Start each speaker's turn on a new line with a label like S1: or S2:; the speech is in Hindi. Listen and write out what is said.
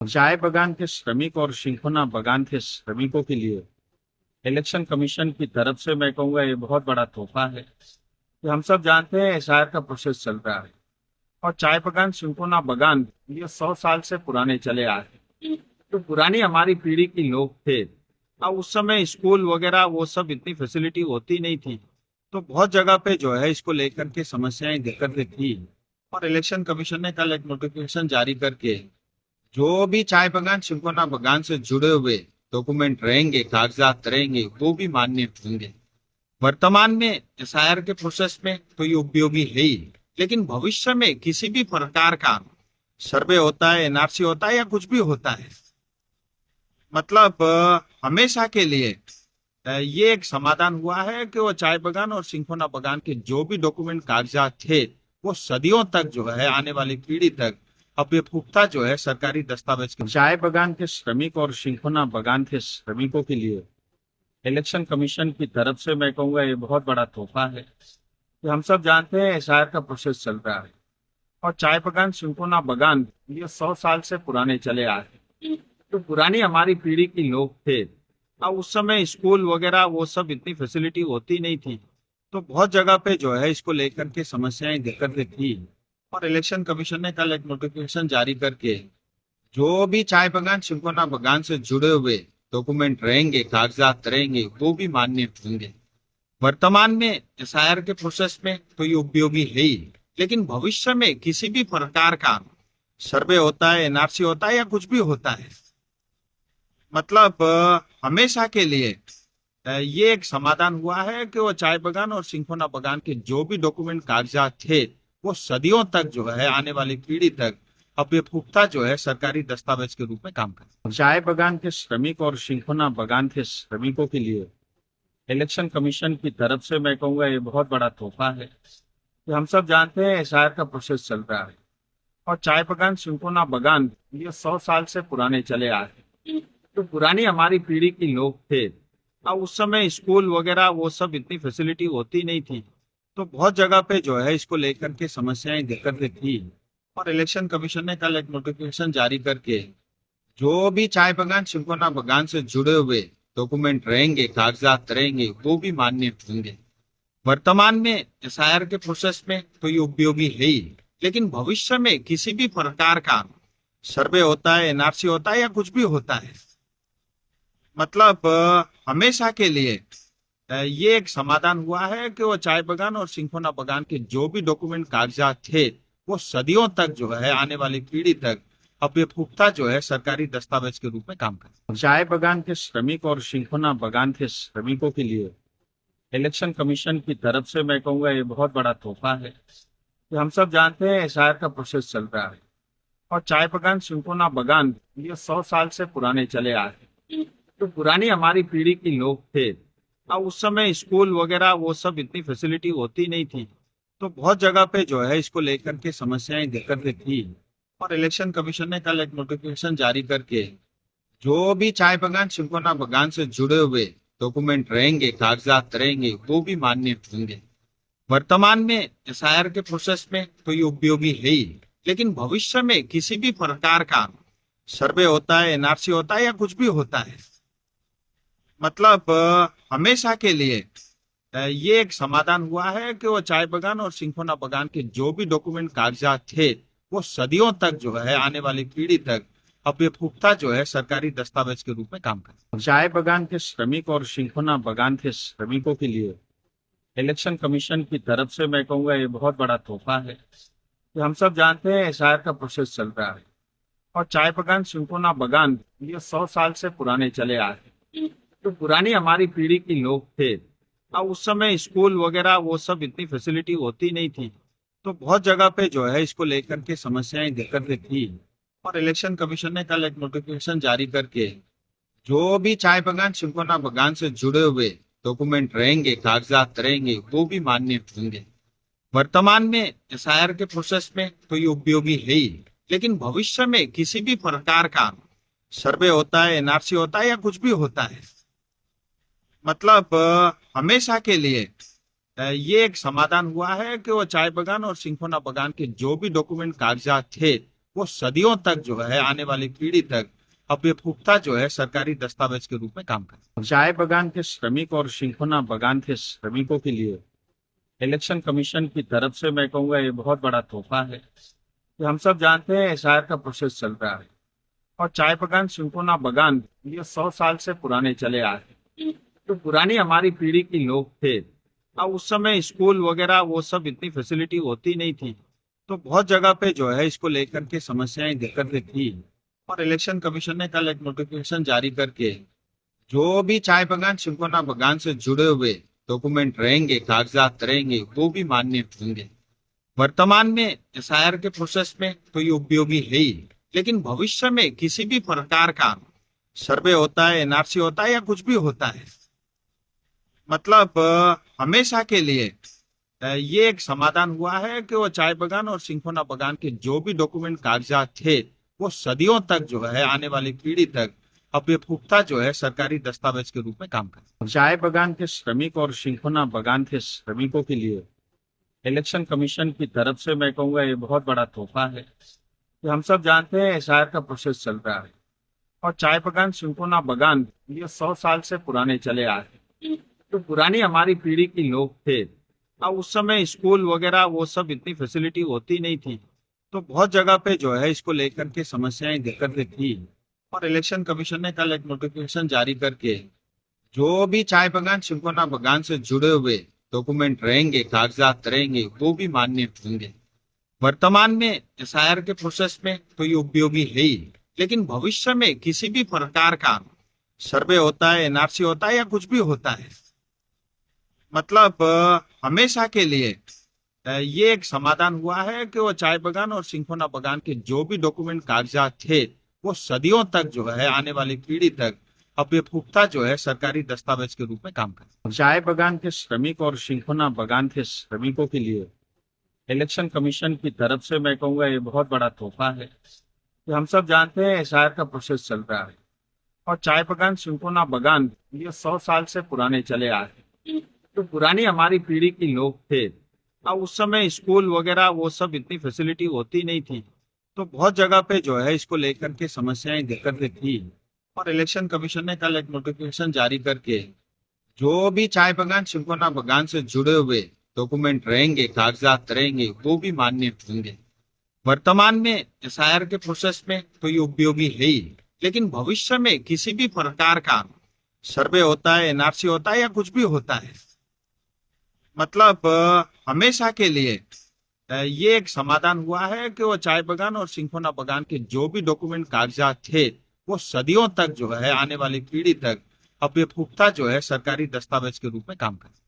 S1: चाय बागान के श्रमिक और सिंकोना बागान के श्रमिकों के लिए इलेक्शन कमीशन की तरफ से मैं कहूँगा ये बहुत बड़ा तोहफा है कि हम सब जानते हैं एसआईआर का प्रोसेस चल रहा है। और चाय बागान सिंकोना बागान ये 100 साल से पुराने चले आ रहे हैं। तो पुरानी हमारी पीढ़ी की लोग थे। अब उस समय स्कूल वगैरह वो सब इतनी फैसिलिटी होती नहीं थी, तो बहुत जगह पे जो है इसको लेकर के समस्याएं दिक्कतें थी। और इलेक्शन कमीशन ने कल एक नोटिफिकेशन जारी करके जो भी चाय बागान सिंकोना बागान से जुड़े हुए डॉक्यूमेंट रहेंगे, कागजात रहेंगे, वो भी मान्य होंगे। वर्तमान में एसआईआर के प्रोसेस में तो ये उपयोगी है ही, लेकिन भविष्य में किसी भी प्रकार का सर्वे होता है, एनआरसी होता है या कुछ भी होता है, मतलब हमेशा के लिए ये एक समाधान हुआ है कि वो चाय बागान और सिंकोना बागान के जो भी डॉक्यूमेंट कागजात थे वो सदियों तक जो है आने वाली पीढ़ी तक अब ये पुख्ता जो है सरकारी दस्तावेज के चाय बागान के श्रमिक और सिंकोना बागान के श्रमिकों के लिए इलेक्शन कमीशन की तरफ से मैं कहूँगा ये बहुत बड़ा तोहफा है कि हम सब जानते हैं एसआईआर का प्रोसेस चल रहा है। और चाय बागान सिंकोना बागान ये 100 साल से पुराने चले आ रहे हैं। तो पुरानी हमारी पीढ़ी की लोग थे। अब उस समय स्कूल वगैरह वो सब इतनी फैसिलिटी होती नहीं थी, तो बहुत जगह पे जो है इसको लेकर के समस्याएं दिक्कतें थी। और इलेक्शन कमीशन ने कल एक नोटिफिकेशन जारी करके जो भी चाय बागान सिंकोना बागान से जुड़े हुए डॉक्यूमेंट रहेंगे, कागजात रहेंगे, वो भी मान्य होंगे। वर्तमान में एसआईआर के प्रोसेस में तो ये उपयोगी है ही, लेकिन भविष्य में किसी भी प्रकार का सर्वे होता है, एनआरसी होता है या कुछ भी होता है, मतलब हमेशा के लिए ये एक समाधान हुआ है कि वो चाय बागान और सिंकोना बागान के जो भी डॉक्यूमेंट कागजात थे वो सदियों तक जो है आने वाली पीढ़ी तक अब ये पुख्ता जो है सरकारी दस्तावेज के रूप में काम करे। चाय बागान के श्रमिक और सिंकोना बागान के श्रमिकों के लिए इलेक्शन कमीशन की तरफ से मैं कहूँगा ये बहुत बड़ा तोहफा है कि हम सब जानते हैं एसआईआर का प्रोसेस चल रहा है। और चाय बागान सिंकोना बागान ये 100 साल से पुराने चले आ रहे हैं। तो पुरानी हमारी पीढ़ी की लोग थे। अब उस समय स्कूल वगैरह वो सब इतनी फैसिलिटी होती नहीं थी, तो बहुत जगह पे जो है इसको लेकर के समस्याएं दिक्कतें थी। और इलेक्शन कमीशन ने कल एक नोटिफिकेशन जारी करके जो भी चाय बागान सिंकोना बागान से जुड़े हुए डॉक्यूमेंट रहेंगे, कागजात रहेंगे, वो भी मान्य होंगे। वर्तमान में एसआईआर के प्रोसेस में तो ये उपयोगी है ही, लेकिन भविष्य में किसी भी प्रकार का सर्वे होता है, एनआरसी होता है या कुछ भी होता है, मतलब हमेशा के लिए ये एक समाधान हुआ है कि वो चाय बागान और सिंकोना बागान के जो भी डॉक्यूमेंट कागजात थे वो सदियों तक जो है आने वाली पीढ़ी तक अब ये पुख्ता जो है सरकारी दस्तावेज के रूप में काम करे। चाय बागान के श्रमिक और सिंकोना बागान के श्रमिकों के लिए इलेक्शन कमीशन की तरफ से मैं कहूँगा ये बहुत बड़ा तोहफा है कि हम सब जानते हैं एसआईआर का प्रोसेस चल रहा है। और चाय बागान सिंकोना बागान ये 100 साल से पुराने चले आ रहे हैं। तो पुरानी हमारी पीढ़ी की लोग थे। अब उस समय स्कूल वगैरह वो सब इतनी फैसिलिटी होती नहीं थी, तो बहुत जगह पे जो है इसको लेकर के समस्याएं दिक्कतें थी। और इलेक्शन कमीशन ने कल एक नोटिफिकेशन जारी करके जो भी चाय बागान सिंकोना बागान से जुड़े हुए डॉक्यूमेंट रहेंगे, कागजात रहेंगे, वो भी मान्य होंगे। वर्तमान में एसआईआर के प्रोसेस में तो ये उपयोगी है ही, लेकिन भविष्य में किसी भी प्रकार का सर्वे होता है, एनआरसी होता है या कुछ भी होता है, मतलब हमेशा के लिए ये एक समाधान हुआ है कि वो चाय बागान और सिंकोना बागान के जो भी डॉक्यूमेंट कागजात थे वो सदियों तक जो है आने वाली पीढ़ी तक अब ये पुख्ता जो है सरकारी दस्तावेज के रूप में काम करे। चाय बागान के श्रमिक और सिंकोना बागान के श्रमिकों के लिए इलेक्शन कमीशन की तरफ से मैं कहूँगा ये बहुत बड़ा तोहफा है कि हम सब जानते हैं एसआईआर का प्रोसेस चल रहा है। और चाय बागान सिंकोना बागान ये 100 साल से पुराने चले आ रहे हैं। तो पुरानी हमारी पीढ़ी की लोग थे। अब उस समय स्कूल वगैरह वो सब इतनी फैसिलिटी होती नहीं थी, तो बहुत जगह पे जो है इसको लेकर के समस्याएं दिक्कतें थी। और इलेक्शन कमीशन ने कल एक नोटिफिकेशन जारी करके जो भी चाय बागान सिंकोना बागान से जुड़े हुए डॉक्यूमेंट रहेंगे, कागजात रहेंगे, वो भी मान्य होंगे। वर्तमान में एसआईआर के प्रोसेस में तो ये उपयोगी है ही, लेकिन भविष्य में किसी भी प्रकार का सर्वे होता है, एनआरसी होता है या कुछ भी होता है, मतलब हमेशा के लिए ये एक समाधान हुआ है कि वो चाय बागान और सिंकोना बागान के जो भी डॉक्यूमेंट कागजात थे वो सदियों तक जो है आने वाली पीढ़ी तक अब ये पुख्ता जो है सरकारी दस्तावेज के रूप में काम करता है। चाय बागान के श्रमिक और सिंकोना बागान के श्रमिकों के लिए इलेक्शन कमीशन की तरफ से मैं कहूँगा ये बहुत बड़ा तोहफा है कि हम सब जानते हैं एसआईआर का प्रोसेस चल रहा है और चाय बागान सिंकोना बागान ये 100 साल से पुराने चले आ रहे हैं। तो पुरानी हमारी पीढ़ी के लोग थे, अब उस समय स्कूल वगैरह वो सब इतनी फैसिलिटी होती नहीं थी, तो बहुत जगह पे जो है इसको लेकर के समस्याएं दिक्कतें थी और इलेक्शन कमीशन ने कल एक नोटिफिकेशन जारी करके जो भी चाय बागान सिंकोना बागान से जुड़े हुए डॉक्यूमेंट रहेंगे, कागजात रहेंगे, वो भी मान्य होंगे। वर्तमान में एसआईआर के प्रोसेस में तो ये उपयोगी है ही, लेकिन भविष्य में किसी भी प्रकार का सर्वे होता है, एनआरसी होता है या कुछ भी होता है, मतलब हमेशा के लिए ये एक समाधान हुआ है कि वो चाय बागान और सिंकोना बागान के जो भी डॉक्यूमेंट कागजात थे वो सदियों तक जो है आने वाली पीढ़ी तक अब ये पुख्ता जो है सरकारी दस्तावेज के रूप में काम करता है। चाय बागान के श्रमिक और सिंकोना बागान के श्रमिकों के लिए इलेक्शन कमीशन की तरफ से मैं कहूँगा ये बहुत बड़ा तोहफा है कि हम सब जानते हैं एसआईआर का प्रोसेस चल रहा है और चाय बागान सिंकोना बागान ये 100 साल से पुराने चले आ रहे हैं। तो पुरानी हमारी पीढ़ी के लोग थे, अब उस समय स्कूल वगैरह वो सब इतनी फैसिलिटी होती नहीं थी, तो बहुत जगह पे जो है इसको लेकर के समस्याएं दिक्कतें थी और इलेक्शन कमीशन ने कल एक नोटिफिकेशन जारी करके जो भी चाय बागान सिंकोना बागान से जुड़े हुए डॉक्यूमेंट रहेंगे, कागजात रहेंगे, वो भी मान्य होंगे। वर्तमान में एसआईआर के प्रोसेस में तो ये उपयोगी है ही, लेकिन भविष्य में किसी भी प्रकार का सर्वे होता है, एनआरसी होता है या कुछ भी होता है, मतलब हमेशा के लिए ये एक समाधान हुआ है कि वो चाय बागान और सिंकोना बागान के जो भी डॉक्यूमेंट कागजात थे वो सदियों तक जो है आने वाली पीढ़ी तक अब ये पुख्ता जो है सरकारी दस्तावेज के रूप में काम करता है। चाय बागान के श्रमिक और सिंकोना बागान के श्रमिकों के लिए इलेक्शन कमीशन की तरफ से मैं कहूँगा ये बहुत बड़ा तोहफा है कि हम सब जानते हैं एसआईआर का प्रोसेस चल रहा है और चाय बागान सिंकोना बागान ये 100 साल से पुराने चले आ रहे हैं। तो पुरानी हमारी पीढ़ी के लोग थे, अब उस समय स्कूल वगैरह वो सब इतनी फैसिलिटी होती नहीं थी, तो बहुत जगह पे जो है इसको लेकर के समस्याएं दिक्कतें थी और इलेक्शन कमीशन ने कल एक नोटिफिकेशन जारी करके जो भी चाय बागान सिंकोना बागान से जुड़े हुए डॉक्यूमेंट रहेंगे, कागजात रहेंगे, वो भी मान्य होंगे। वर्तमान में एसआईआर के प्रोसेस में तो ये उपयोगी है ही, लेकिन भविष्य में किसी भी प्रकार का सर्वे होता है, एनआरसी होता है या कुछ भी होता है, मतलब हमेशा के लिए ये एक समाधान हुआ है कि वो चाय बागान और सिंकोना बागान के जो भी डॉक्यूमेंट कागजात थे वो सदियों तक जो है आने वाली पीढ़ी तक अब ये पुख्ता जो है सरकारी दस्तावेज के रूप में काम करता है।